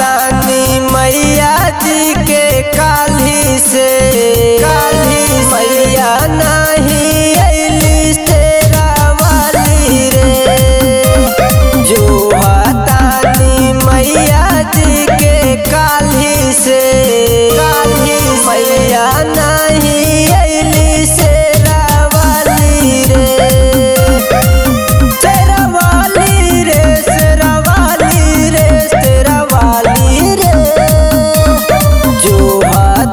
तानी मैया जी के काली से मैया नहीं अइली तेरा वाली रे। जो तानी मैया जी के काली से मैया नहीं अइली तेरा वाली रे। तेरा वाली रे तेरा वाली रे तेरा वाली रे। जो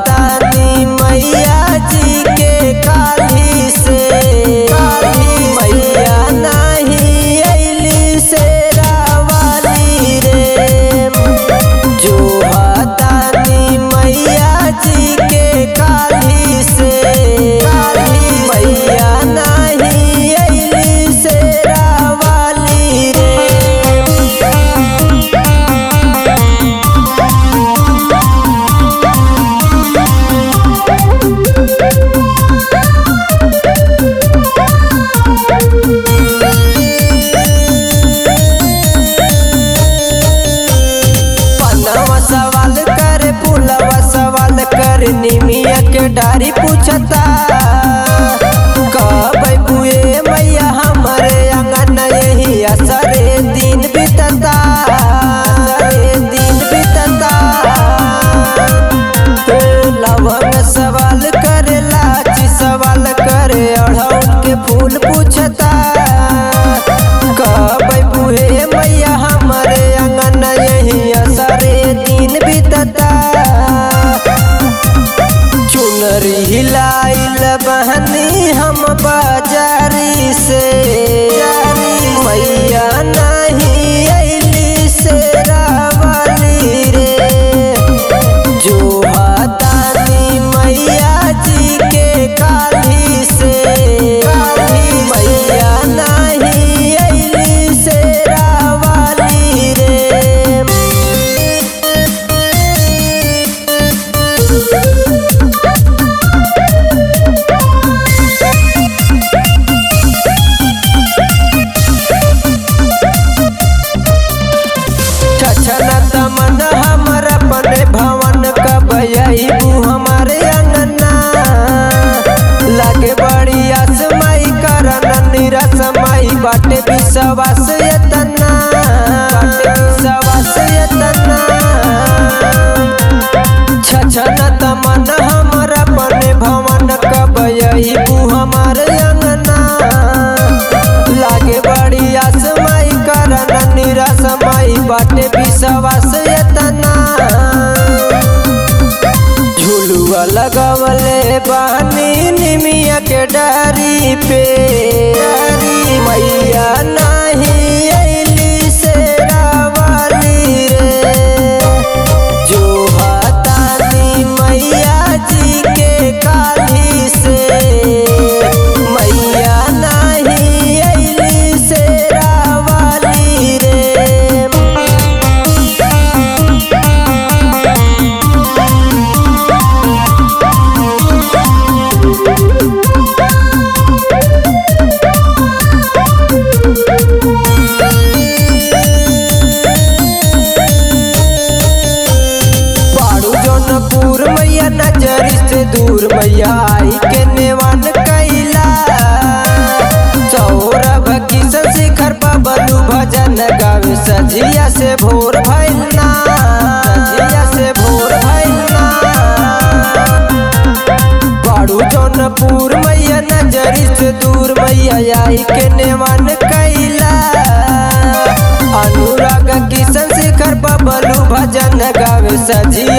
तानी मैया जी के काली से मैया नहीं अइली तेरा वाली रे। जो तानी मैया जी के काली से मैया नहीं अइली तेरा वाली रे। पनवा सवाल करे पुलवा सवाल करे निमिया के डारी पूछता कब बुए मैया हमारे आंगन यही असरे दिन बीतता लवंग सवाल करे लाची सवाल करे अड़हुल के फूल पूछता कब बुए मैया हमारे आंगन यही असरे दिन बीतता। चुनरी हिलाइल बहनी हम बाजारी से मैया नहीं अइली तेरा वाली रे। जो तानी मैया जी के काली से मैया नहीं अइली तेरा वाली रे। छछना तमन हमर अपने भवन कब अइबू हमारे अंगना। लागे बड़ी आसमाई करन निरस माई बाटे विश्वास यतना छछना तमन हमर अपने भवन कब अइबू हमारे अंगना। लागे बड़ी आसमाई करन निरस माई बाटे विश्वास यतना। झुलुआ लगवले बानी निमिया के डारी पे मैया नहीं अइली तेरा वाली रे। जो तानी मैया जी के काली से मैया नहीं अइली तेरा वाली रे। जौनपुर मैया नजरी से दूर मैया आई के नेवान कैला। सौरभ किशन शिखर बबलू भजन गावे सजिया से भोर भइलना बाड़ू जौनपुर मैया नजरी से दूर मैया आई के नेवान कैला। अनुराग किशन शिखर बबलू भजन गावे सजिया